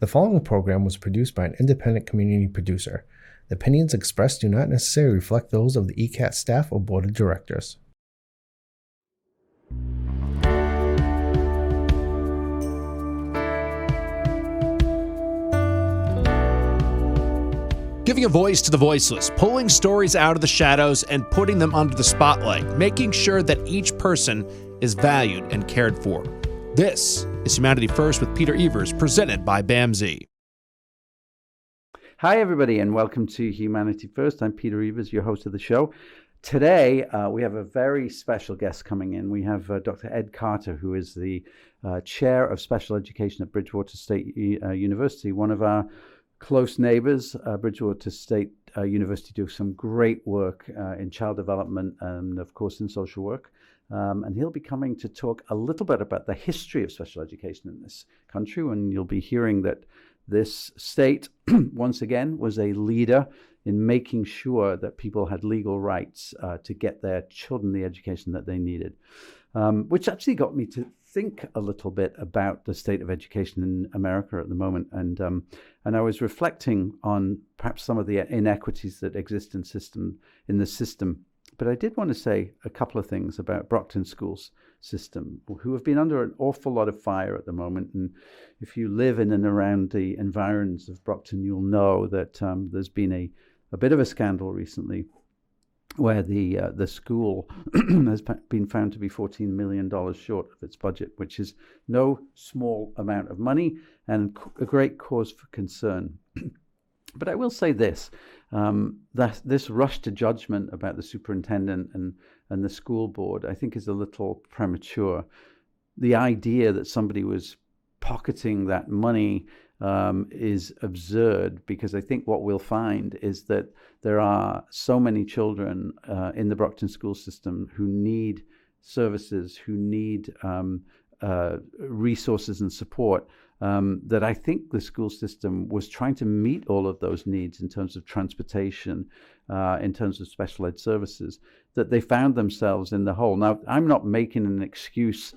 The following program was produced by an independent community producer. The opinions expressed do not necessarily reflect those of the ECAT staff or board of directors. Giving a voice to the voiceless, pulling stories out of the shadows and putting them under the spotlight, making sure that each person is valued and cared for. This is Humanity First with Peter Evers, presented by BAMSI. Hi, everybody, and welcome to Humanity First. I'm Peter Evers, your host of the show. Today, we have a very special guest coming in. We have Dr. Ed Carter, who is the Chair of Special Education at Bridgewater State University, one of our close neighbors. Bridgewater State University do some great work in child development and, of course, in social work. And he'll be coming to talk a little bit about the history of special education in this country, and you'll be hearing that this state, once again, was a leader in making sure that people had legal rights to get their children the education that they needed, which actually got me to think a little bit about the state of education in America at the moment. And I was reflecting on perhaps some of the inequities that exist in the system. But I did want to say a couple of things about Brockton Schools system, who have been under an awful lot of fire at the moment. And if you live in and around the environs of Brockton, you'll know that there's been a bit of a scandal recently where the school has been found to be $14 million short of its budget, which is no small amount of money and a great cause for concern. But I will say this, that this rush to judgment about the superintendent and the school board, I think, is a little premature. The idea that somebody was pocketing that money is absurd, because I think what we'll find is that there are so many children in the Brockton school system who need services, who need resources and support, that I think the school system was trying to meet all of those needs in terms of transportation, in terms of special ed services, that they found themselves in the hole. Now, I'm not making an excuse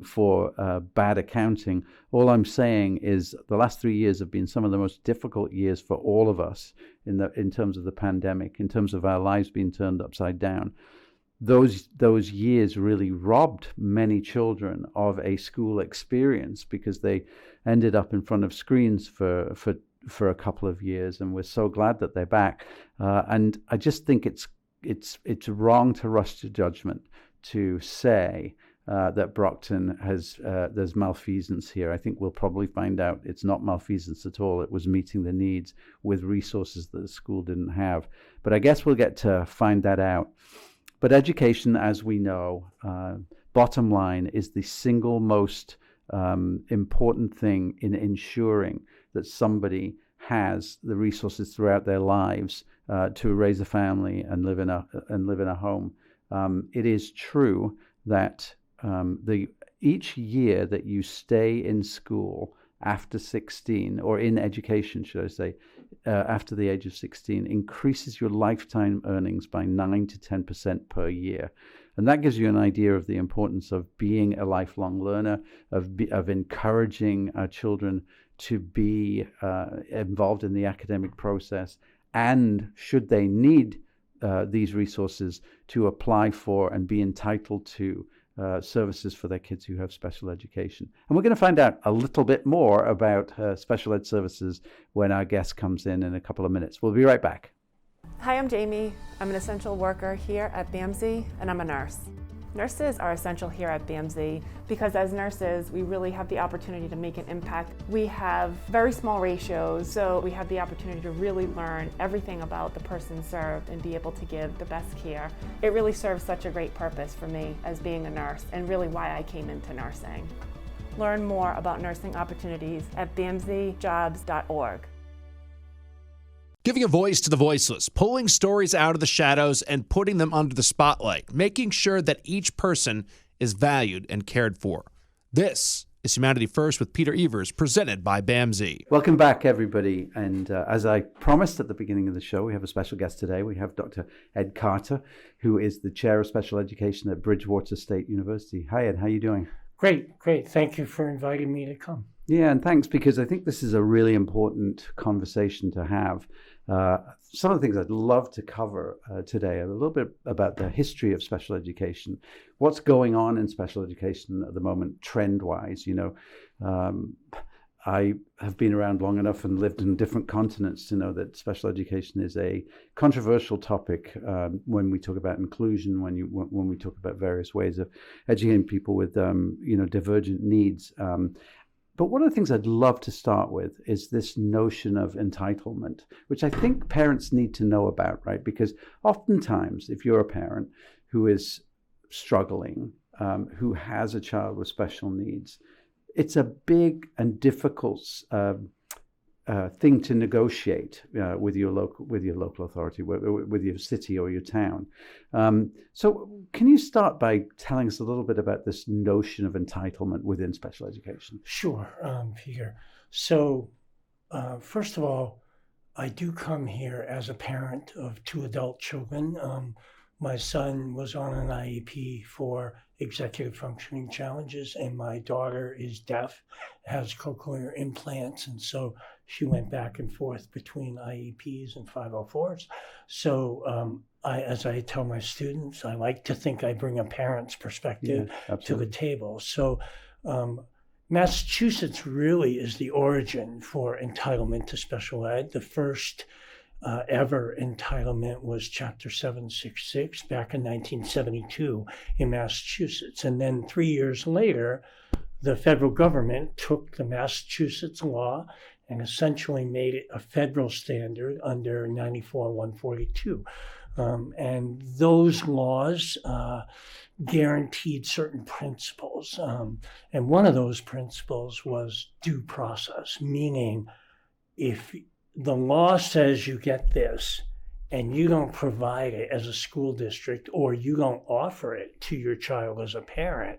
for bad accounting. All I'm saying is the last 3 years have been some of the most difficult years for all of us in terms of the pandemic, in terms of our lives being turned upside down. Those years really robbed many children of a school experience, because they ended up in front of screens for a couple of years, and we're so glad that they're back. And I just think it's wrong to rush to judgment to say that Brockton there's malfeasance here. I think we'll probably find out it's not malfeasance at all. It was meeting the needs with resources that the school didn't have. But I guess we'll get to find that out. But education, as we know, bottom line, is the single most important thing in ensuring that somebody has the resources throughout their lives to raise a family and live in a home. It is true that each year that you stay in school after 16, or in education, should I say, after the age of 16, increases your lifetime earnings by 9 to 10% per year. And that gives you an idea of the importance of being a lifelong learner, of encouraging our children to be involved in the academic process, and should they need these resources, to apply for and be entitled to services for their kids who have special education. And we're going to find out a little bit more about special ed services when our guest comes in a couple of minutes. We'll be right back. Hi, I'm Jamie. I'm an essential worker here at BAMSI, and I'm a nurse. Nurses are essential here at BAMSI because as nurses, we really have the opportunity to make an impact. We have very small ratios, so we have the opportunity to really learn everything about the person served and be able to give the best care. It really serves such a great purpose for me as being a nurse, and really why I came into nursing. Learn more about nursing opportunities at bamsijobs.org. Giving a voice to the voiceless, pulling stories out of the shadows and putting them under the spotlight, making sure that each person is valued and cared for. This is Humanity First with Peter Evers, presented by BAMSI. Welcome back, everybody. And as I promised at the beginning of the show, we have a special guest today. We have Dr. Ed Carter, who is the Chair of Special Education at Bridgewater State University. Hi, Ed. How are you doing? Great. Thank you for inviting me to come. Yeah, and thanks, because I think this is a really important conversation to have. Some of the things I'd love to cover today are a little bit about the history of special education, what's going on in special education at the moment, trend-wise. I have been around long enough and lived in different continents to know that special education is a controversial topic when we talk about inclusion, when we talk about various ways of educating people with divergent needs. But one of the things I'd love to start with is this notion of entitlement, which I think parents need to know about, right? Because oftentimes, if you're a parent who is struggling, who has a child with special needs, it's a big and difficult thing to negotiate with your local authority, with your city or your town. So can you start by telling us a little bit about this notion of entitlement within special education? Sure, Peter. So first of all, I do come here as a parent of 2 adult children. My son was on an IEP for executive functioning challenges, and my daughter is deaf, has cochlear implants, and so she went back and forth between IEPs and 504s. So as I tell my students, I like to think I bring a parent's perspective to the table. So Massachusetts really is the origin for entitlement to special ed. The first ever entitlement was Chapter 766 back in 1972 in Massachusetts. And then 3 years later, the federal government took the Massachusetts law and essentially made it a federal standard under 94-142. And those laws guaranteed certain principles. And one of those principles was due process, meaning if the law says you get this and you don't provide it as a school district, or you don't offer it to your child as a parent,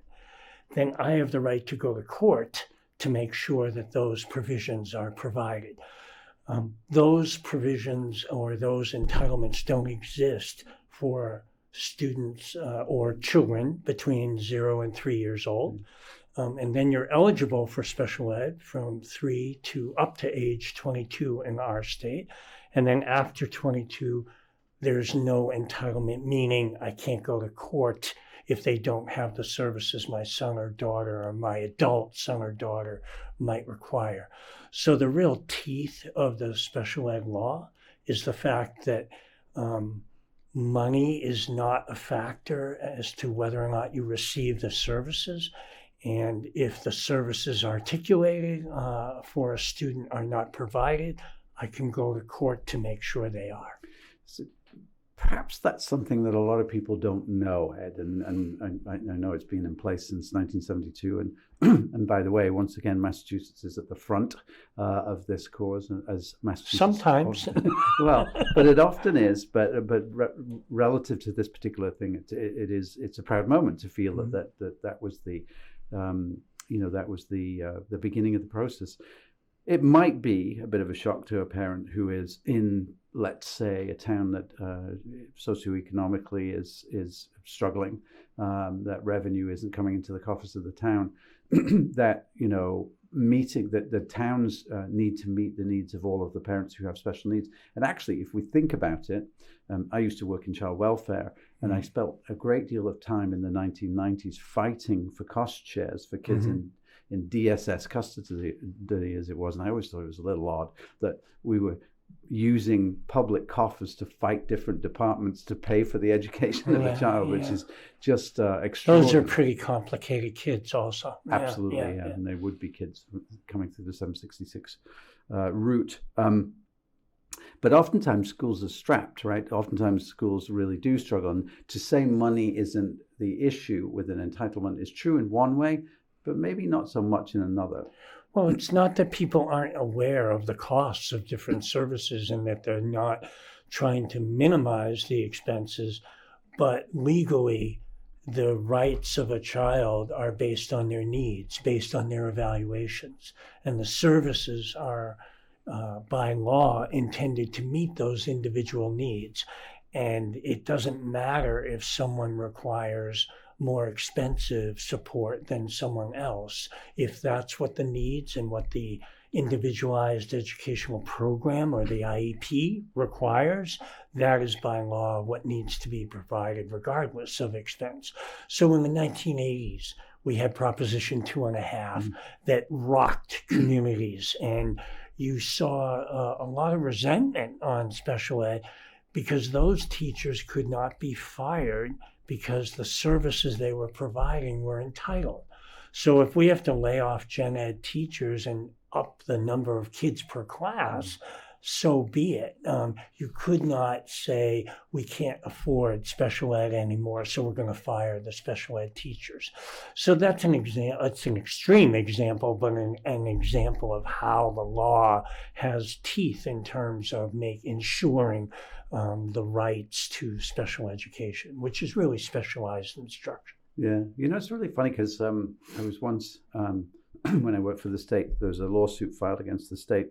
then I have the right to go to court to make sure that those provisions are provided. Those provisions or those entitlements don't exist for students or children between 0 and 3 years old. And then you're eligible for special ed from 3 to up to age 22 in our state. And then after 22, there's no entitlement, meaning I can't go to court if they don't have the services my son or daughter or my adult son or daughter might require. So the real teeth of the special ed law is the fact that money is not a factor as to whether or not you receive the services. And if the services articulated for a student are not provided, I can go to court to make sure they are. So perhaps that's something that a lot of people don't know, Ed, and I know it's been in place since 1972. And by the way, once again, Massachusetts is at the front of this cause, as Massachusetts. Sometimes. Well, but it often is. But relative to this particular thing, it's a proud moment to feel that was the. That was the beginning of the process. It might be a bit of a shock to a parent who is in, let's say, a town that socioeconomically is struggling, that revenue isn't coming into the coffers of the town, that meeting that the towns need to meet the needs of all of the parents who have special needs. And actually, if we think about it, I used to work in child welfare, and I spent a great deal of time in the 1990s fighting for cost shares for kids in DSS custody, as it was. And I always thought it was a little odd that we were using public coffers to fight different departments to pay for the education of a child, which is just extraordinary. Those are pretty complicated kids also. Absolutely, and they would be kids coming through the 766 route. But oftentimes schools are strapped, right? Oftentimes schools really do struggle. And to say money isn't the issue with an entitlement is true in one way, but maybe not so much in another. Well, it's not that people aren't aware of the costs of different services and that they're not trying to minimize the expenses, but legally, the rights of a child are based on their needs, based on their evaluations. And the services are, by law, intended to meet those individual needs. And it doesn't matter if someone requires more expensive support than someone else. If that's what the needs and what the individualized educational program or the IEP requires, that is by law what needs to be provided regardless of expense. So in the 1980s, we had Proposition 2.5 that rocked communities, and you saw a lot of resentment on special ed because those teachers could not be fired because the services they were providing were entitled. So if we have to lay off gen ed teachers and up the number of kids per class, so be it. You could not say we can't afford special ed anymore, so we're going to fire the special ed teachers. So that's an example. It's an extreme example, but an example of how the law has teeth in terms of ensuring the rights to special education, which is really specialized instruction. Yeah, it's really funny because I was once, when I worked for the state, there was a lawsuit filed against the state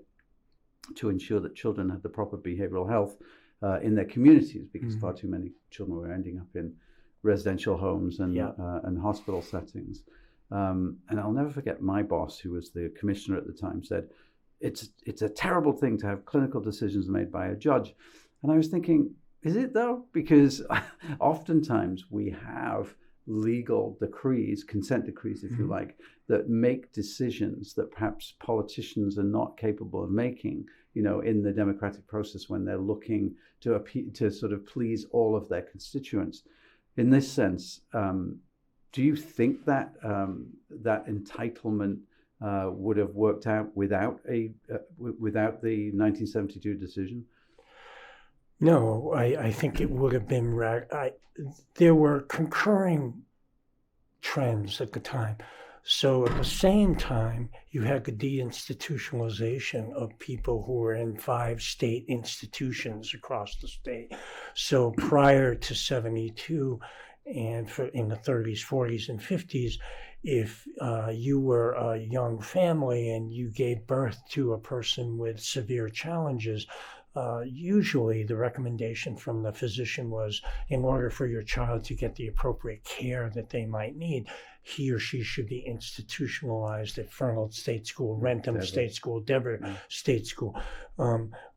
to ensure that children had the proper behavioral health in their communities, because far too many children were ending up in residential homes and hospital settings. And I'll never forget my boss, who was the commissioner at the time, said, it's a terrible thing to have clinical decisions made by a judge. And I was thinking, is it though? Because oftentimes we have legal decrees, consent decrees, if you like, that make decisions that perhaps politicians are not capable of making, in the democratic process when they're looking to sort of please all of their constituents. In this sense, do you think that that entitlement would have worked out without the 1972 decision? No, I think it would have been there were concurring trends at the time. So at the same time, you had the deinstitutionalization of people who were in 5 state institutions across the state. So prior to 72, and in the 30s, 40s, and 50s, if you were a young family and you gave birth to a person with severe challenges, usually the recommendation from the physician was, in order for your child to get the appropriate care that they might need, he or she should be institutionalized at Fernald State School, Rentham State School, Dever State School.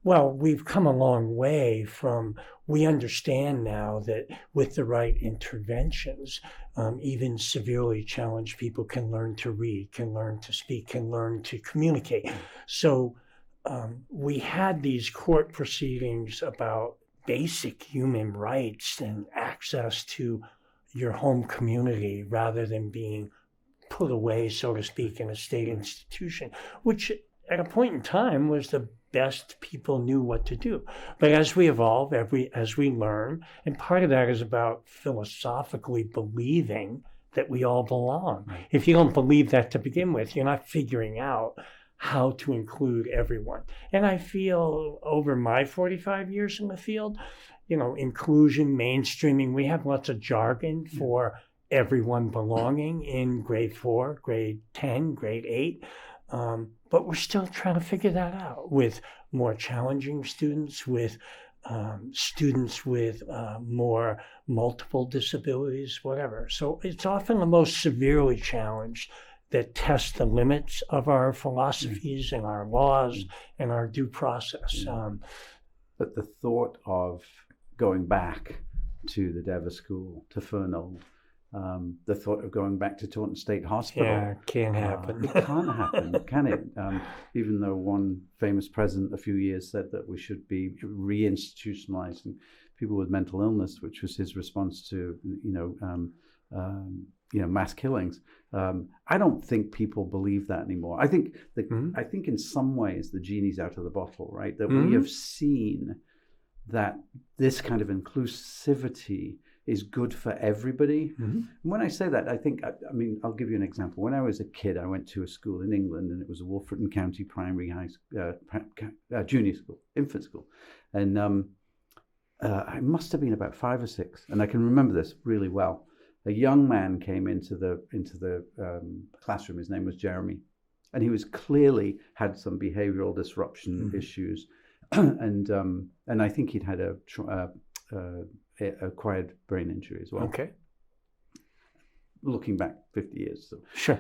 Well, we've come a long way from, we understand now that with the right interventions, even severely challenged people can learn to read, can learn to speak, can learn to communicate. So we had these court proceedings about basic human rights and access to your home community rather than being put away, so to speak, in a state institution, which at a point in time was the best people knew what to do. But as we evolve, as we learn, and part of that is about philosophically believing that we all belong. Right. If you don't believe that to begin with, you're not figuring out how to include everyone. And I feel over my 45 years in the field, inclusion, mainstreaming, we have lots of jargon for everyone belonging in grade 4, grade 10, grade 8. But we're still trying to figure that out with more challenging students, with students with more multiple disabilities, whatever. So it's often the most severely challenged that test the limits of our philosophies and our laws and our due process. But the thought of going back to the Dever School, to Fernald, the thought of going back to Taunton State Hospital. Can't happen. It can't happen, can it? Even though one famous president a few years said that we should be reinstitutionalizing people with mental illness, which was his response to, mass killings. I don't think people believe that anymore. I think I think in some ways the genie's out of the bottle, right? That we have seen that this kind of inclusivity is good for everybody. And when I say that, I'll give you an example. When I was a kid, I went to a school in England, and it was a Wolferton County primary junior school, infant school. And I must have been about 5 or 6, and I can remember this really well. A young man came into the classroom. His name was Jeremy, and he was clearly had some behavioral disruption issues, and I think he'd had a acquired brain injury as well. Okay. looking back 50 years. So. Sure.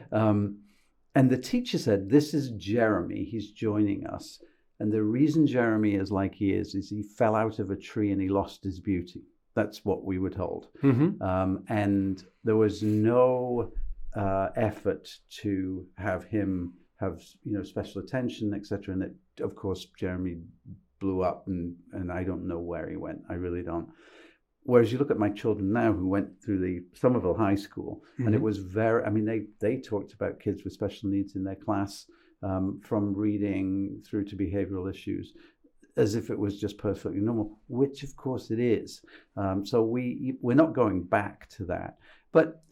And the teacher said, this is Jeremy. He's joining us. And the reason Jeremy is like he is he fell out of a tree and he lost his beauty. That's what we were told. And there was no effort to have him have, special attention, etc. And it, of course, Jeremy blew up and I don't know where he went. I really don't. Whereas you look at my children now who went through the Somerville High School, and it was they talked about kids with special needs in their class, from reading through to behavioral issues, as if it was just perfectly normal, which of course it is. So we're not going back to that. But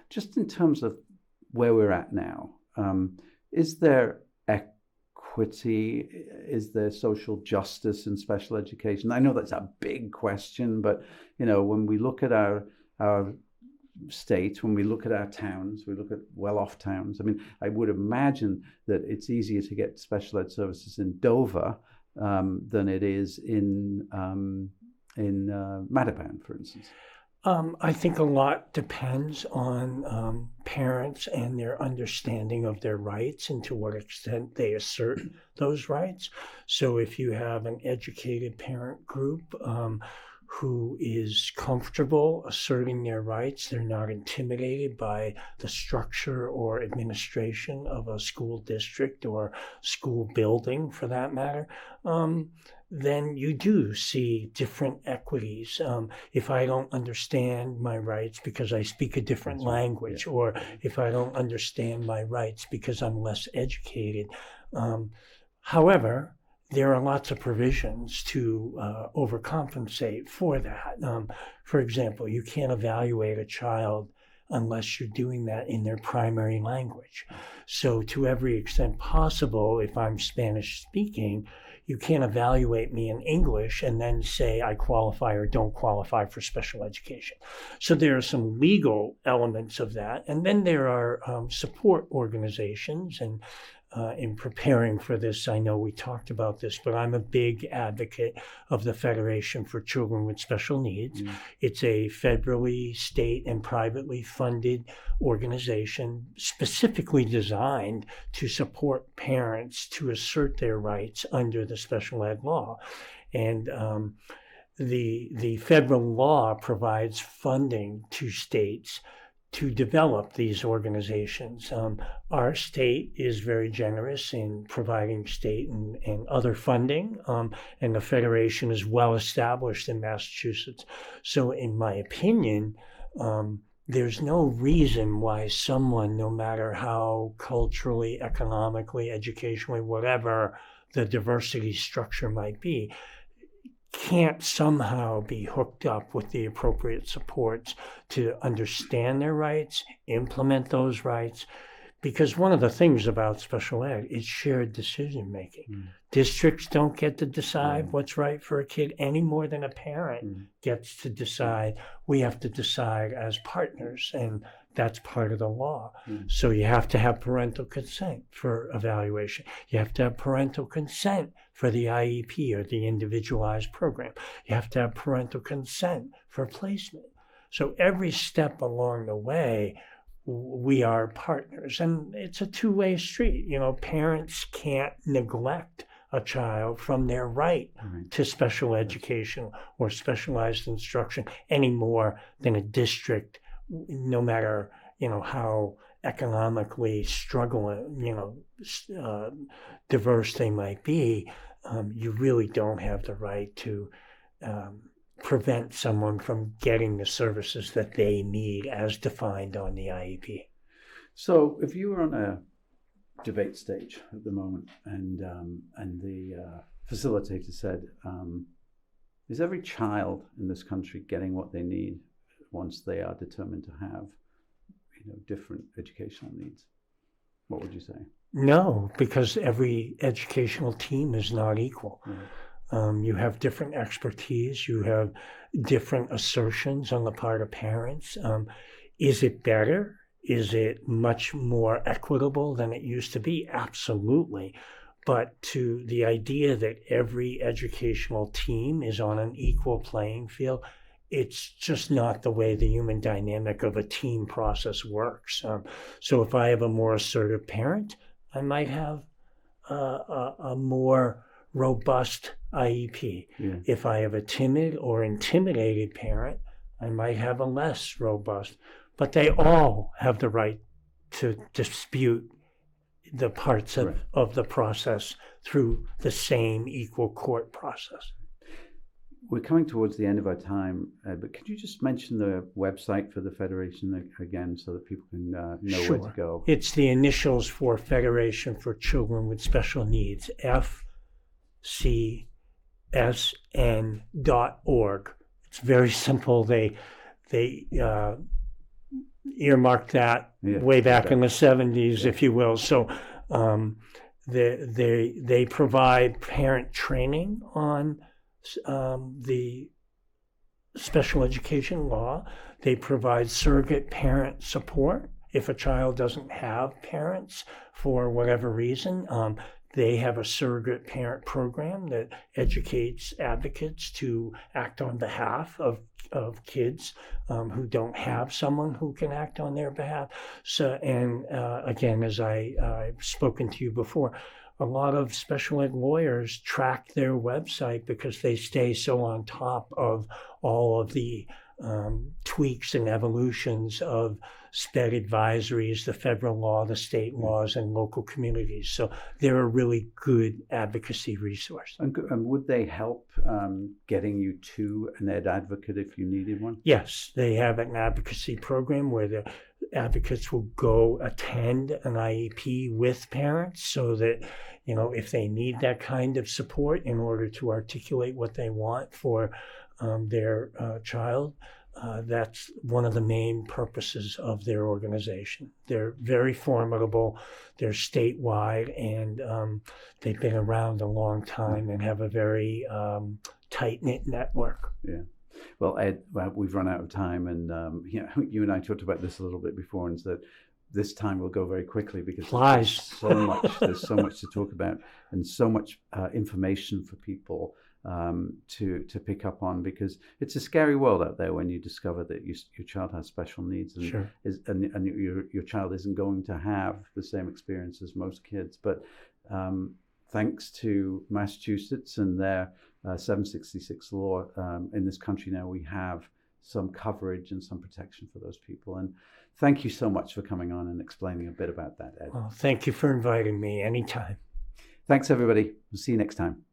just in terms of where we're at now, is there equity? Is there social justice in special education? I know that's a big question, but when we look at our state, when we look at our towns, we look at well-off towns. I mean, I would imagine that it's easier to get special ed services in Dover than it is in Mattapan, for instance. I think a lot depends on parents and their understanding of their rights and to what extent they assert those rights. So if you have an educated parent group who is comfortable asserting their rights, they're not intimidated by the structure or administration of a school district or school building for that matter, then you do see different equities. If I don't understand my rights because I speak a different language, or if I don't understand my rights because I'm less educated. However, there are lots of provisions to overcompensate for that. For example, you can't evaluate a child unless you're doing that in their primary language. So to every extent possible, if I'm Spanish speaking, you can't evaluate me in English and then say I qualify or don't qualify for special education. So there are some legal elements of that. And then there are support organizations. And in preparing for this, I know we talked about this, but I'm a big advocate of the Federation for Children with Special Needs. It's a federally, state, and privately funded organization specifically designed to support parents to assert their rights under the special ed law. And the federal law provides funding to states to develop these organizations. Our state is very generous in providing state and other funding, and the Federation is well established in Massachusetts. So in my opinion, there's no reason why someone, no matter how culturally, economically, educationally, whatever the diversity structure might be, can't somehow be hooked up with the appropriate supports to understand their rights, implement those rights. Because one of the things about special ed is shared decision making. Districts don't get to decide what's right for a kid any more than a parent gets to decide. We have to decide as partners, and that's part of the law. So you have to have parental consent for evaluation. You have to have parental consent for the IEP or the individualized program. You have to have parental consent for placement. So every step along the way, we are partners, and it's a two-way street. Parents can't neglect a child from their right to special education or specialized instruction any more than a district, no matter how economically struggling, diverse they might be. You really don't have the right to prevent someone from getting the services that they need as defined on the IEP. So if you were on a debate stage at the moment and the facilitator said, is every child in this country getting what they need once they are determined to have different educational needs, what would you say? No, because every educational team is not equal. You have different expertise. You have different assertions on the part of parents. Is it better? Is it much more equitable than it used to be? Absolutely. But to the idea that every educational team is on an equal playing field it's just not the way the human dynamic of a team process works. So if I have a more assertive parent, I might have a more robust IEP. Yeah. If I have a timid or intimidated parent, I might have a less robust. But they all have the right to dispute the parts Right. of the process through the same equal court process. We're coming towards the end of our time, but could you just mention the website for the Federation again so that people can know Sure. where to go? It's the initials for Federation for Children with Special Needs, FCSN.org. It's very simple. They earmarked that way back in the 70s, if you will. So they provide parent training on the special education law. They provide surrogate parent support if a child doesn't have parents for whatever reason. They have a surrogate parent program that educates advocates to act on behalf of kids who don't have someone who can act on their behalf. So, and again, as I've spoken to you before, a lot of special ed lawyers track their website because they stay so on top of all of the tweaks and evolutions of SPED advisories, the federal law, the state laws, and local communities. So they're a really good advocacy resource. And would they help getting you to an ed advocate if you needed one? Yes, they have an advocacy program where the advocates will go attend an IEP with parents so that, you know, if they need that kind of support in order to articulate what they want for their child, that's one of the main purposes of their organization. They're very formidable, they're statewide, and they've been around a long time and have a very tight-knit network. Yeah. Well, Ed, we've run out of time, and you and I talked about this a little bit before, and said this time will go very quickly because there's so much. There's so much to talk about, and so much information for people to pick up on, because it's a scary world out there when you discover that your child has special needs, and Sure. and your child isn't going to have the same experience as most kids. But thanks to Massachusetts and their 766 law in this country now, we have some coverage and some protection for those people. And thank you so much for coming on and explaining a bit about that, Ed. Well, thank you for inviting me anytime. Thanks, everybody. We'll see you next time.